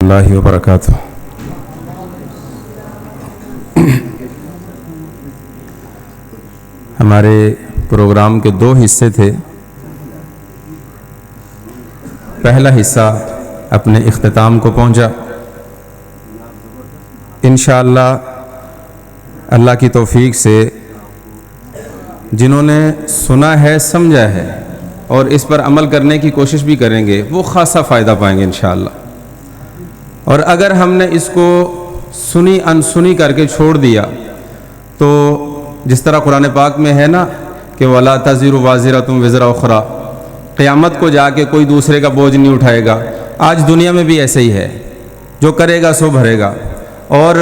रहमतुल्लाहि व बरकातुहू। हमारे प्रोग्राम के दो हिस्से थे। पहला हिस्सा अपने इख्तिताम को पहुंचा। इंशाअल्लाह अल्लाह की तौफीक से जिन्होंने सुना है, समझा है और इस पर अमल करने की कोशिश भी करेंगे, वो ख़ासा फ़ायदा पाएंगे इंशाअल्लाह। और अगर हमने इसको सुनी अनसुनी करके छोड़ दिया तो जिस तरह कुरान पाक में है ना कि वला तज़िरु वाज़िरतुन विज़रा उख़रा, क़यामत को जाके कोई दूसरे का बोझ नहीं उठाएगा। आज दुनिया में भी ऐसे ही है, जो करेगा सो भरेगा। और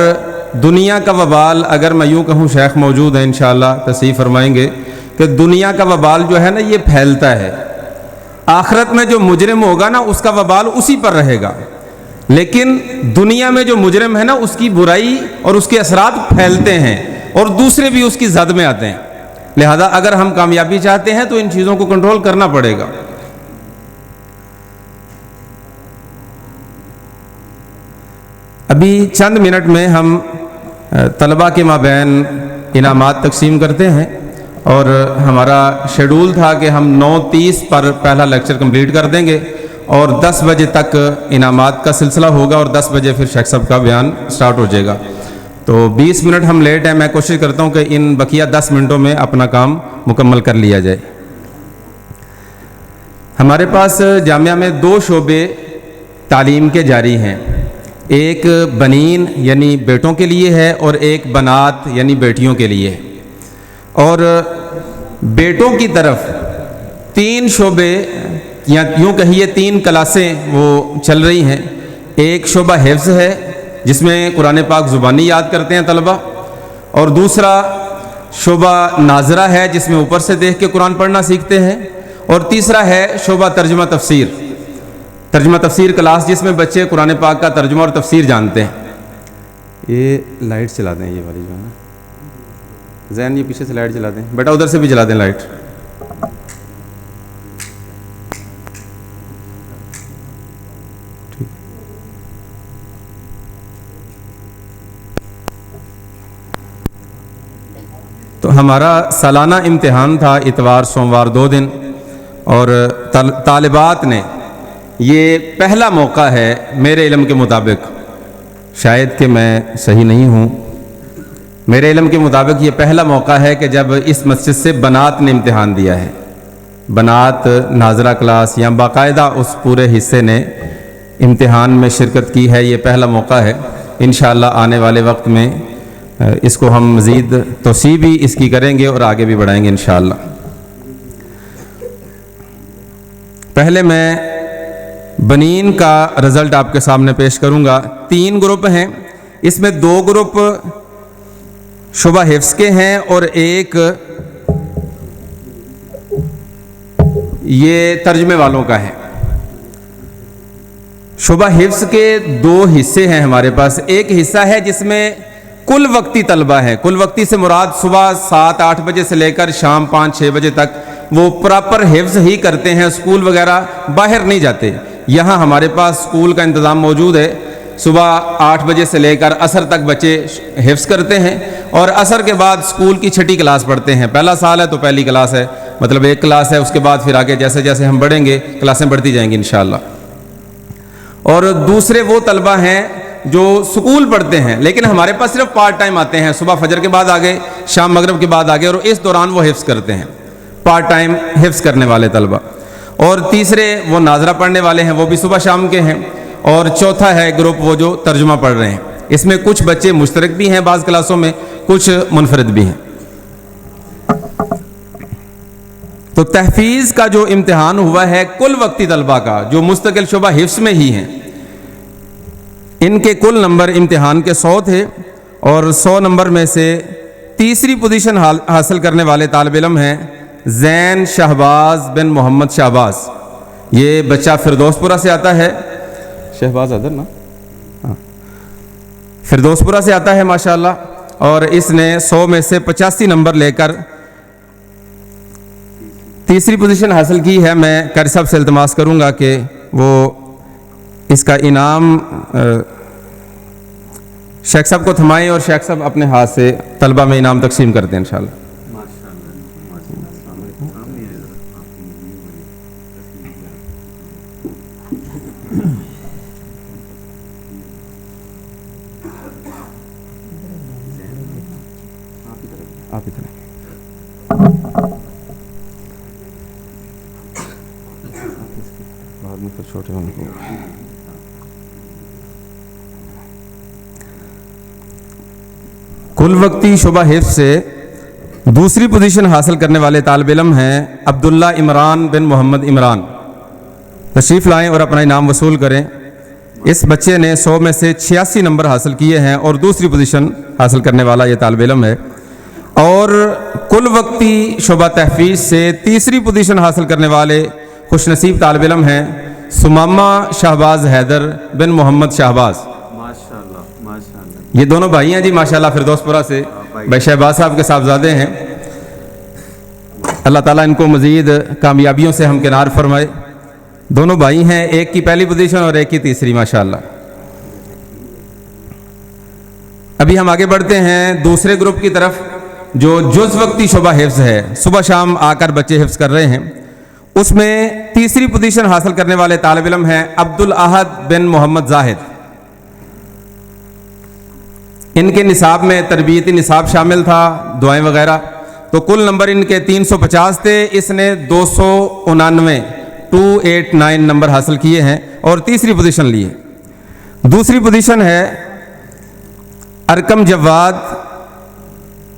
दुनिया का वबाल, अगर मैं यूँ कहूँ, शेख मौजूद है इंशाअल्लाह तस्हीह फरमाएंगे कि दुनिया का वबाल जो है ना ये फैलता है। आखिरत में जो मुजरिम होगा ना उसका वबाल उसी पर रहेगा, लेकिन दुनिया में जो मुजरिम है ना उसकी बुराई और उसके असरात फैलते हैं और दूसरे भी उसकी जद में आते हैं। लिहाजा अगर हम कामयाबी चाहते हैं तो इन चीज़ों को कंट्रोल करना पड़ेगा। अभी चंद मिनट में हम तलबा के माबैन इनामात तकसीम करते हैं और हमारा शेड्यूल था कि हम 9:30 पर पहला लेक्चर कंप्लीट कर देंगे और 10 बजे तक इनामात का सिलसिला होगा और 10 बजे फिर शेख साहब का बयान स्टार्ट हो जाएगा। तो 20 मिनट हम लेट हैं। मैं कोशिश करता हूं कि इन बकिया 10 मिनटों में अपना काम मुकम्मल कर लिया जाए। हमारे पास जामिया में 2 शोबे तालीम के जारी हैं। एक बनीन यानी बेटों के लिए है और एक बनात यानी बेटियों के लिए है। और बेटों की तरफ 3 शोबे या यूँ कहिए 3 क्लासें वो चल रही हैं। एक शोबा हिफ्ज़ है जिसमें कुरान पाक ज़ुबानी याद करते हैं तलबा, और दूसरा शोबा नाज़रा है जिसमें ऊपर से देख के कुरान पढ़ना सीखते हैं, और तीसरा है शोबा तर्जुमा तफसीर क्लास जिसमें बच्चे कुरान पाक का तर्जुमा और तफसीर जानते हैं। ये लाइट चला दें, ये वाली जो है ना जैन, ये पीछे से लाइट चला दें बेटा, उधर से भी चला दें लाइट। ठीक। तो हमारा सालाना इम्तिहान था इतवार सोमवार 2 दिन, और तालिबात ने ये पहला मौका है मेरे इल्म के मुताबिक, शायद कि मैं सही नहीं हूँ, मेरे इल्म के मुताबिक ये पहला मौका है कि जब इस मस्जिद से बनात ने इम्तिहान दिया है। बनात नाजरा क्लास या बाकायदा उस पूरे हिस्से ने इम्तिहान में शिरकत की है। ये पहला मौका है। इंशाअल्लाह आने वाले वक्त में इसको हम मज़ीद तोसी भी इसकी करेंगे और आगे भी बढ़ाएंगे इंशाअल्लाह। पहले मैं बनीन का रिज़ल्ट आपके सामने पेश करूंगा। 3 ग्रुप हैं, इसमें 2 ग्रुप शुबा हिफ्स के हैं और एक ये तर्जमे वालों का है। शुबा हिफ्स के 2 हिस्से हैं हमारे पास। एक हिस्सा है जिसमें कुल वक्ती तलबा है। कुल वक्ती से मुराद सुबह 7-8 बजे से लेकर शाम 5-6 बजे तक वो प्रॉपर हिफ्स ही करते हैं, स्कूल वगैरह बाहर नहीं जाते। यहाँ हमारे पास स्कूल का इंतज़ाम मौजूद है। सुबह 8 बजे से लेकर असर तक बच्चे हिफ्स करते हैं और असर के बाद स्कूल की 6ठी क्लास पढ़ते हैं। पहला साल है तो पहली क्लास है, मतलब 1 क्लास है। उसके बाद फिर आगे जैसे जैसे हम बढ़ेंगे क्लासें बढ़ती जाएंगी इंशाअल्लाह। और दूसरे वो तलबा हैं जो स्कूल पढ़ते हैं लेकिन हमारे पास सिर्फ पार्ट टाइम आते हैं। सुबह फजर के बाद आ गए, शाम मगरिब के बाद आ गए, और इस दौरान वो हिफ्स करते हैं, पार्ट टाइम हिफ्स करने वाले तलबा। और तीसरे वो नाजरा पढ़ने वाले हैं, वो भी सुबह शाम के हैं। और चौथा है ग्रुप वो जो तर्जुमा पढ़ रहे हैं। इसमें कुछ बच्चे मुश्तरक भी हैं बाज़ क्लासों में, कुछ मुनफरिद भी हैं। तो तहफीज़ का जो इम्तिहान हुआ है कुल वक्ती तलबा का, जो मुस्तकिल शुबा हिफ्स में ही हैं, इनके कुल नंबर इम्तिहान के 100 थे और 100 नंबर में से तीसरी पोजीशन हासिल करने वाले तालिब इल्म हैं ज़ैन शहबाज बिन मोहम्मद शहबाज। ये बच्चा फिरदौसपुरा से आता है। शहबाज अदर ना, हाँ, फिरदौसपुरा से आता है माशाअल्लाह। और इसने 100 में से 85 नंबर लेकर तीसरी पोजीशन हासिल की है। मैं कारी साहब से इल्तमास करूँगा कि वो इसका इनाम शेख साहब को थमाएं और शेख साहब अपने हाथ से तलबा में इनाम तकसीम करते हैं इंशाल्लाह। आप इधर बाद में फिर छोटे होने को कुल वक्ती शुबा हिफ्ज़ से दूसरी पोजीशन हासिल करने वाले तालिब इल्म हैं अब्दुल्ला इमरान बिन मोहम्मद इमरान। तशरीफ़ लाएं और अपना इनाम वसूल करें। इस बच्चे ने 100 में से 86 नंबर हासिल किए हैं और दूसरी पोजीशन हासिल करने वाला ये तालिब इल्म है। और कुल वक्ती शुबा तहफ़ीज़ से तीसरी पोजीशन हासिल करने वाले खुशनसीब तालिब इल्म हैं सुमामा शहबाज हैदर बिन मोहम्मद शहबाज। माशाल्लाह माशाल्लाह। ये दोनों भाई हैं जी माशाल्लाह, फिरदौसपुरा से भाई शहबाज साहब के साहबजादे हैं। अल्लाह ताला इनको मज़ीद कामयाबियों से हमकिनार फरमाए। दोनों भाई हैं, एक की पहली पोजीशन और एक की तीसरी माशाल्लाह। अभी हम आगे बढ़ते हैं दूसरे ग्रुप की तरफ जो जुज़ वक्ती शुबा हिफ्ज़ है, सुबह शाम आकर बच्चे हिफ्ज़ कर रहे हैं। उसमें तीसरी पोजीशन हासिल करने वाले तालिब इल्म हैं अब्दुल अहद बिन मोहम्मद जाहिद। इनके निसाब में तरबियती निसाब शामिल था, दुआएं वगैरह, तो कुल नंबर इनके 350 थे। इसने 289 नंबर हासिल किए हैं और तीसरी पोजीशन ली है। दूसरी पोजीशन है अरकम जवाद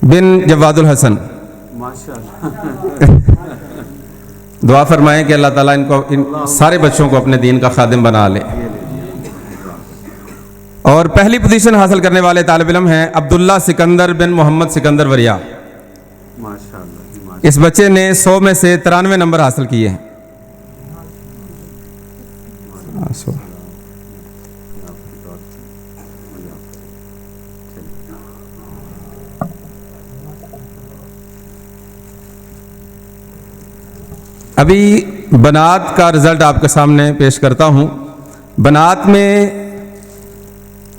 बिन जवादुल हसन। माशाल्लाह। दुआ फरमाएं कि अल्लाह ताला इनको इन सारे बच्चों को अपने दीन का खादिम बना ले। और पहली पोजीशन हासिल करने वाले तालिब इल्म हैं अब्दुल्ला सिकंदर बिन मोहम्मद सिकंदर वरिया। माशाल्लाह। इस बच्चे ने 100 में से 93 नंबर हासिल किए हैं। अभी बनात का रिज़ल्ट आपके सामने पेश करता हूँ। बनात में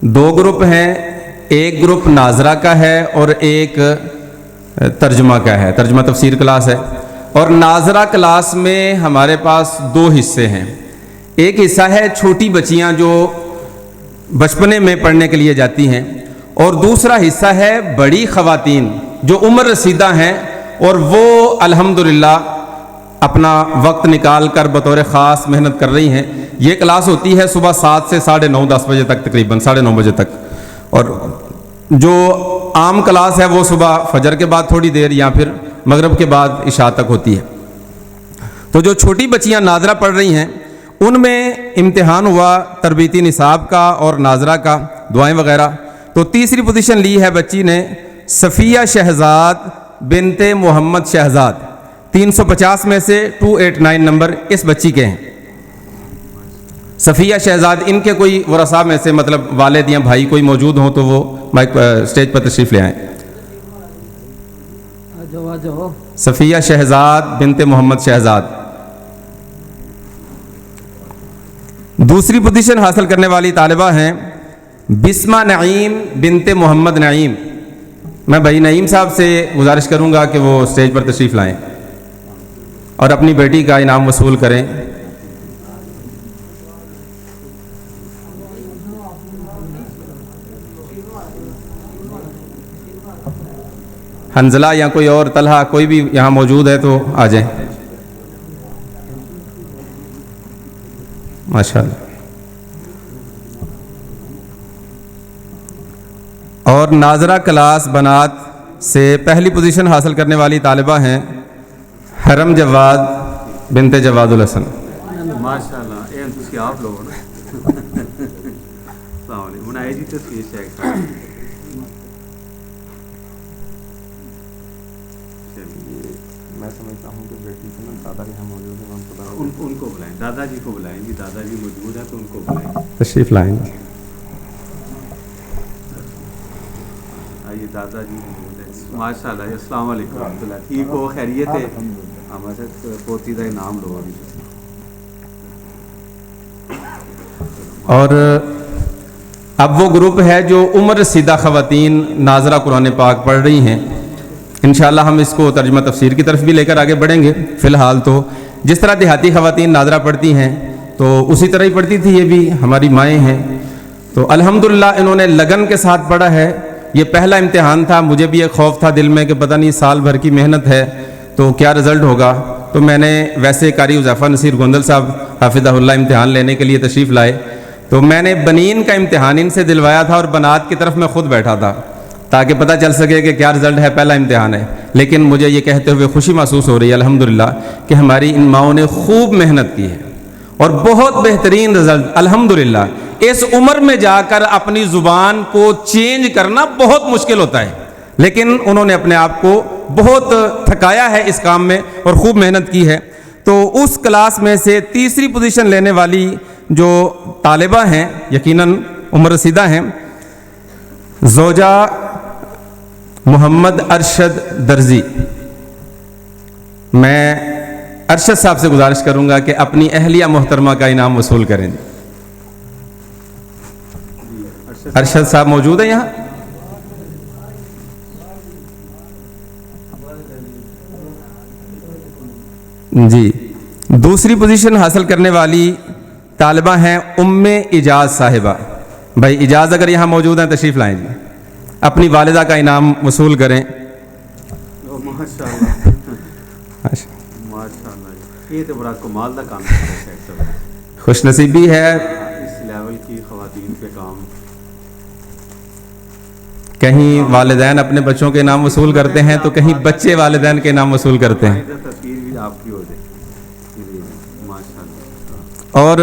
2 ग्रुप हैं, एक ग्रुप नाजरा का है और एक तर्जमा का है, तर्जमा तफसीर क्लास है। और नाजरा क्लास में हमारे पास 2 हिस्से हैं। एक हिस्सा है छोटी बच्चियाँ जो बचपने में पढ़ने के लिए जाती हैं, और दूसरा हिस्सा है बड़ी ख़वातीन जो उम्र रसीदा हैं और वो अल्हम्दुलिल्लाह अपना वक्त निकाल कर बतौर ख़ास मेहनत कर रही हैं। ये क्लास होती है सुबह 7 से 9:30 10 बजे तक, तकरीबन 9:30 बजे तक। और जो आम क्लास है वो सुबह फजर के बाद थोड़ी देर या फिर मगरिब के बाद इशा तक होती है। तो जो छोटी बच्चियां नाजरा पढ़ रही हैं उनमें इम्तिहान हुआ तरबियती निसाब का और नाजरा का, दुआएं वगैरह। तो तीसरी पोजीशन ली है बच्ची ने सफ़िया शहजाद बिनते मोहम्मद शहजाद। 350 में से 289 नंबर इस बच्ची के हैं। सफ़िया शहजाद, इनके कोई वरसा में से मतलब वालिद या भाई कोई मौजूद हों तो वो माइक स्टेज पर तशरीफ़ ले आएँ। सफ़िया शहजाद बिनते मोहम्मद शहजाद। दूसरी पोजीशन हासिल करने वाली तालिबा हैं बिस्मा नईम बिनते मोहम्मद नईम। मैं भाई नईम साहब से गुजारिश करूंगा कि वो स्टेज पर तशरीफ़ लाएं और अपनी बेटी का इनाम वसूल करें। हंजला या कोई और तलहा कोई भी यहाँ मौजूद है तो आ जाए। माशाअल्लाह। और नाजरा क्लास बनात से पहली पोजीशन हासिल करने वाली तालिबा हैं हरम जवाद बिनते जवादुल हसन। माशाल्लाह। ये ਤੁਸੀਂ आप लोगों ने अस्सलाम वालेकुम। ਹੁਣ ਆਏ ਜੀ ਤਸਵੀਰ ਚੈੱਕ ਕਰ। मैं समझता हूँ कि बेटी से ना दादाजी हम मौजूद हैं, उनको बुलाएं, दादाजी को बुलाएं जी। दादाजी मौजूद हैं तो उनको बुलाएं, तशरीफ़ लाएंगे। आइए दादाजी मौजूद हैं। माशाल्लाह। अस्सलाम वालेकुम। अब्दुल्ला ठीक हो, खैरियत है? हमारे पोती का इनाम लो। اور اب وہ گروپ ہے جو عمر رسیدہ خواتین ناظرہ قرآن پاک پڑھ رہی ہیں. انشاءاللہ ہم اس کو ترجمہ تفسیر کی طرف بھی لے کر آگے بڑھیں گے. فی الحال تو جس طرح دیہاتی خواتین ناظرہ پڑھتی ہیں تو اسی طرح ہی پڑھتی تھی، یہ بھی ہماری مائیں ہیں. تو الحمدللہ انہوں نے لگن کے ساتھ پڑھا ہے. یہ پہلا امتحان تھا، مجھے بھی ایک خوف تھا دل میں کہ پتہ نہیں سال بھر کی محنت ہے تو کیا رزلٹ ہوگا. تو میں نے ویسے قاری حذیفہ نصیر گوندل صاحب حافظہ اللہ امتحان لینے کے لیے تشریف لائے، تو میں نے بنین کا امتحان ان سے دلوایا تھا اور بنات کی طرف میں خود بیٹھا تھا تاکہ پتہ چل سکے کہ کیا رزلٹ ہے، پہلا امتحان ہے. لیکن مجھے یہ کہتے ہوئے خوشی محسوس ہو رہی ہے الحمدللہ کہ ہماری ان ماؤں نے خوب محنت کی ہے اور بہت بہترین رزلٹ الحمدللہ. اس عمر میں جا کر اپنی زبان کو چینج کرنا بہت مشکل ہوتا ہے، لیکن انہوں نے اپنے آپ کو بہت تھکایا ہے اس کام میں اور خوب محنت کی ہے. تو اس کلاس میں سے تیسری پوزیشن لینے والی جو طالبہ ہیں یقیناً عمر رسیدہ ہیں، زوجہ محمد ارشد درزی. میں ارشد صاحب سے گزارش کروں گا کہ اپنی اہلیہ محترمہ کا انعام وصول کریں. ارشد صاحب موجود ہیں یہاں؟ جی. دوسری پوزیشن حاصل کرنے والی طالبہ ہیں ام اجاز صاحبہ. بھائی اجاز اگر یہاں موجود ہیں تشریف لائیں جی، اپنی والدہ کا انعام وصول کریں. ماشاءاللہ ماشاءاللہ، یہ تو بڑا کمال کا کام ہے. خوش نصیبی ہے اس لیول کی خواتین پہ کام. کہیں والدین اپنے بچوں کے انعام وصول کرتے ہیں تو کہیں بچے والدین کے انعام وصول کرتے ہیں. تصویر بھی آپ کی ہو جائے ماشاءاللہ. اور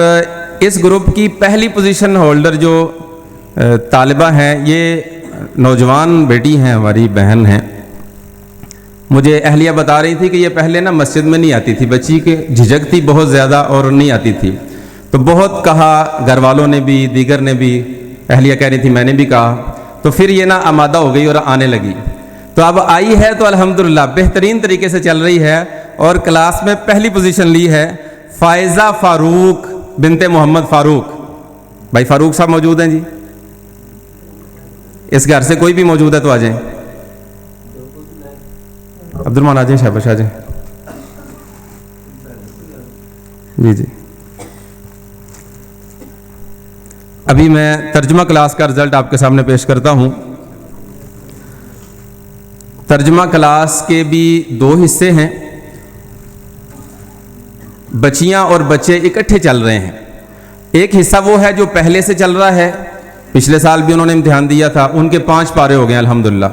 اس گروپ کی پہلی پوزیشن ہولڈر جو طالبہ ہیں یہ نوجوان بیٹی ہیں، ہماری بہن ہیں. مجھے اہلیہ بتا رہی تھی کہ یہ پہلے نا مسجد میں نہیں آتی تھی، بچی کے جھجک تھی بہت زیادہ اور نہیں آتی تھی. تو بہت کہا، گھر والوں نے بھی دیگر نے بھی، اہلیہ کہہ رہی تھی میں نے بھی کہا، تو پھر یہ نا آمادہ ہو گئی اور آنے لگی. تو اب آئی ہے تو الحمدللہ بہترین طریقے سے چل رہی ہے اور کلاس میں پہلی پوزیشن لی ہے. فائزہ فاروق بنت محمد فاروق. بھائی فاروق صاحب موجود ہیں جی؟ اس گھر سے کوئی بھی موجود ہے تو آ جائیں. عبد الرحمان آ جائیں، شاباش آ جائیں. جی جی. ابھی میں ترجمہ کلاس کا رزلٹ آپ کے سامنے پیش کرتا ہوں. ترجمہ کلاس کے بھی دو حصے ہیں. بچیاں اور بچے اکٹھے چل رہے ہیں. ایک حصہ وہ ہے جو پہلے سے چل رہا ہے، پچھلے سال بھی انہوں نے امتحان دیا تھا، ان کے 5 پارے ہو گئے الحمدللہ.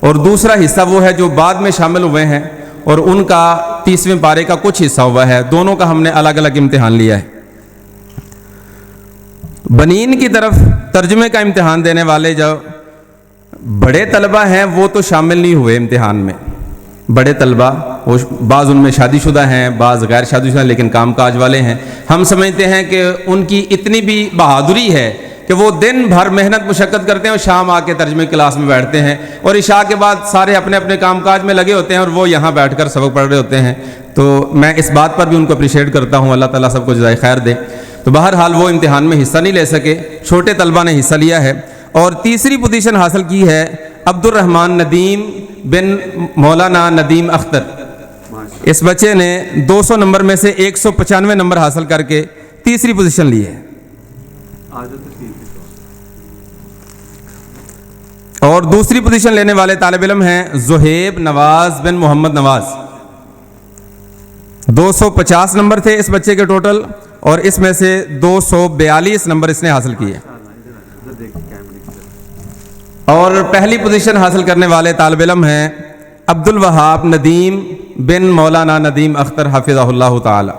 اور دوسرا حصہ وہ ہے جو بعد میں شامل ہوئے ہیں اور ان کا 30ویں پارے کا کچھ حصہ ہوا ہے. دونوں کا ہم نے الگ الگ امتحان لیا ہے. بنین کی طرف ترجمے کا امتحان دینے والے جو بڑے طلبہ ہیں وہ تو شامل نہیں ہوئے امتحان میں. بڑے طلبہ بعض ان میں شادی شدہ ہیں، بعض غیر شادی شدہ، لیکن کام کاج والے ہیں. ہم سمجھتے ہیں کہ ان کی اتنی بھی بہادری ہے کہ وہ دن بھر محنت مشقت کرتے ہیں اور شام آ کے ترجمے کلاس میں بیٹھتے ہیں اور عشاء کے بعد سارے اپنے اپنے کام کاج میں لگے ہوتے ہیں اور وہ یہاں بیٹھ کر سبق پڑھ رہے ہوتے ہیں. تو میں اس بات پر بھی ان کو اپریشیٹ کرتا ہوں، اللہ تعالیٰ سب کو جزائے خیر دے. تو بہرحال وہ امتحان میں حصہ نہیں لے سکے، چھوٹے طلبہ نے حصہ لیا ہے. اور تیسری پوزیشن حاصل کی ہے عبد الرحمان ندیم بن مولانا ندیم اختر. اس بچے نے 200 نمبر میں سے 195 نمبر حاصل کر کے تیسری پوزیشن لی ہے. اور دوسری پوزیشن لینے والے طالب علم ہیں زہیب نواز بن محمد نواز. 250 نمبر تھے اس بچے کے ٹوٹل اور اس میں سے 242 نمبر اس نے حاصل کیے. اور پہلی پوزیشن حاصل کرنے والے طالب علم ہیں عبد الوہاب ندیم بن مولانا ندیم اختر حفظہ اللہ تعالی.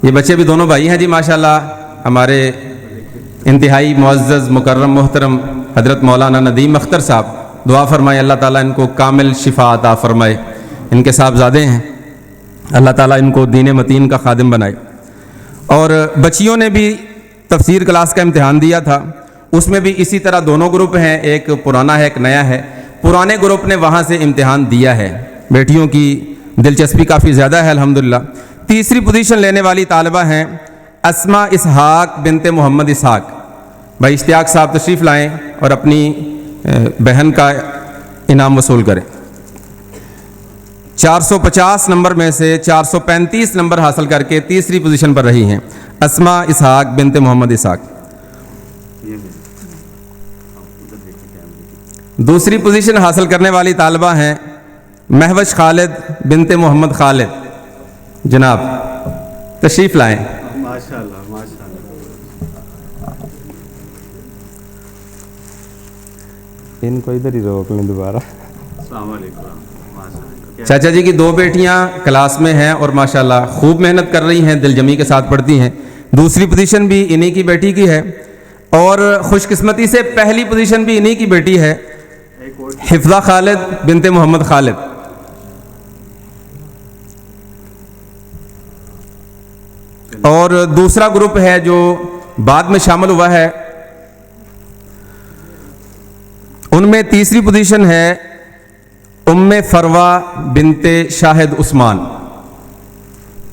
یہ بچے بھی دونوں بھائی ہیں جی ماشاءاللہ. ہمارے انتہائی معزز مکرم محترم حضرت مولانا ندیم اختر صاحب، دعا فرمائے اللہ تعالیٰ ان کو کامل شفا عطا فرمائے. ان کے صاحبزادے ہیں، اللہ تعالیٰ ان کو دین متین کا خادم بنائے. اور بچیوں نے بھی تفسیر کلاس کا امتحان دیا تھا، اس میں بھی اسی طرح دونوں گروپ ہیں، ایک پرانا ہے ایک نیا ہے. پرانے گروپ نے وہاں سے امتحان دیا ہے، بیٹیوں کی دلچسپی کافی زیادہ ہے الحمدللہ. تیسری پوزیشن لینے والی طالبہ ہیں اسما اسحاق بنت محمد اسحاق. بھائی اشتیاق صاحب تشریف لائیں اور اپنی بہن کا انعام وصول کریں. 450 نمبر میں سے 435 نمبر حاصل کر کے تیسری پوزیشن پر رہی ہیں اسما اسحاق بنت محمد اسحاق. دوسری پوزیشن حاصل کرنے والی طالبہ ہیں مہوش خالد بنت محمد خالد. جناب تشریف لائیں. ماشاءاللہ ماشاءاللہ. ان کو ادھر ہی روک لیں دوبارہ. السلام علیکم. ماشاءاللہ. چاچا جی کی 2 بیٹیاں کلاس میں ہیں اور ماشاءاللہ خوب محنت کر رہی ہیں, دل جمی کے ساتھ پڑھتی ہیں. دوسری پوزیشن بھی انہی کی بیٹی کی ہے اور خوش قسمتی سے پہلی پوزیشن بھی انہی کی بیٹی ہے حفظہ خالد بنت محمد خالد. اور دوسرا گروپ ہے جو بعد میں شامل ہوا ہے, ان میں تیسری پوزیشن ہے ام فروا بنت شاہد عثمان.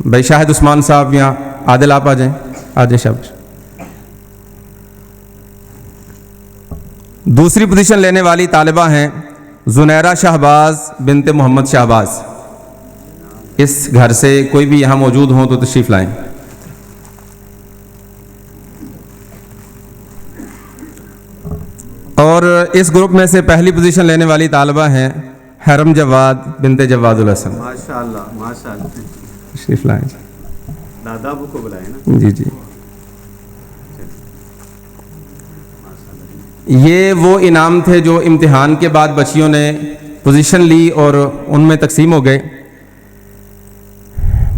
بھائی شاہد عثمان صاحب یہاں. عادل آپ آ جائیں. آ جائیں شاباش. دوسری پوزیشن لینے والی طالبہ ہیں زنیرہ شہباز بنت محمد شہباز. اس گھر سے کوئی بھی یہاں موجود ہوں تو تشریف لائیں. اور اس گروپ میں سے پہلی پوزیشن لینے والی طالبہ ہیں حرم جواد بنت جواد الحسن. ماشاءاللہ ماشاءاللہ. تشریف لائیں. دادا ابو کو بلائیں نا. جی جی. یہ وہ انعام تھے جو امتحان کے بعد بچیوں نے پوزیشن لی اور ان میں تقسیم ہو گئے.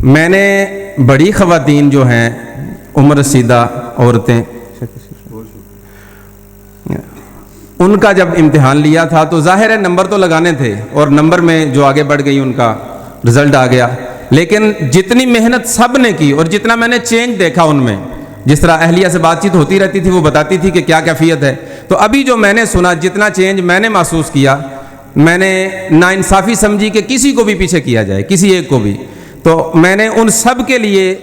میں نے بڑی خواتین جو ہیں عمر رسیدہ عورتیں, ان کا جب امتحان لیا تھا تو ظاہر ہے نمبر تو لگانے تھے اور نمبر میں جو آگے بڑھ گئی ان کا رزلٹ آ گیا. لیکن جتنی محنت سب نے کی اور جتنا میں نے چینج دیکھا ان میں, جس طرح اہلیہ سے بات چیت ہوتی رہتی تھی وہ بتاتی تھی کہ کیا کیفیت ہے, تو ابھی جو میں نے سنا جتنا چینج میں نے محسوس کیا, میں نے ناانصافی سمجھی کہ کسی کو بھی پیچھے کیا جائے, کسی ایک کو بھی. تو میں نے ان سب کے لیے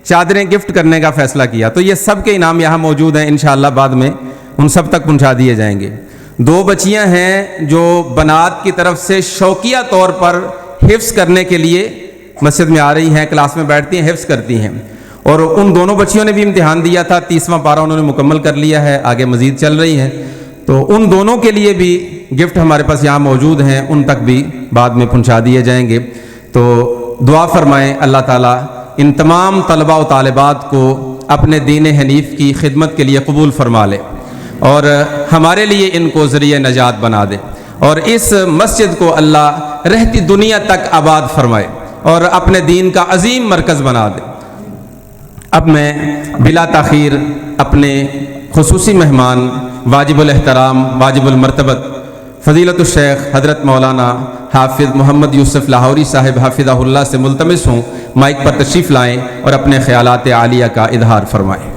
چادریں گفٹ کرنے کا فیصلہ کیا. تو یہ سب کے انعام یہاں موجود ہیں, انشاءاللہ بعد میں ان سب تک پہنچا دیے جائیں گے. 2 بچیاں ہیں جو بنات کی طرف سے شوقیہ طور پر حفظ کرنے کے لیے مسجد میں آ رہی ہیں, کلاس میں بیٹھتی ہیں, حفظ کرتی ہیں. اور ان دونوں بچیوں نے بھی امتحان دیا تھا, 30واں پارہ انہوں نے مکمل کر لیا ہے, آگے مزید چل رہی ہیں. تو ان دونوں کے لیے بھی گفٹ ہمارے پاس یہاں موجود ہیں, ان تک بھی بعد میں پہنچا دیے جائیں گے. تو دعا فرمائیں اللہ تعالیٰ ان تمام طلباء و طالبات کو اپنے دین حنیف کی خدمت کے لیے قبول فرما لے اور ہمارے لیے ان کو ذریعہ نجات بنا دے, اور اس مسجد کو اللہ رہتی دنیا تک آباد فرمائے اور اپنے دین کا عظیم مرکز بنا دے. اب میں بلا تاخیر اپنے خصوصی مہمان واجب الاحترام واجب المرتبت فضیلت الشیخ حضرت مولانا حافظ محمد یوسف لاہوری صاحب حافظہ اللہ سے ملتمس ہوں, مائک پر تشریف لائیں اور اپنے خیالات عالیہ کا اظہار فرمائیں.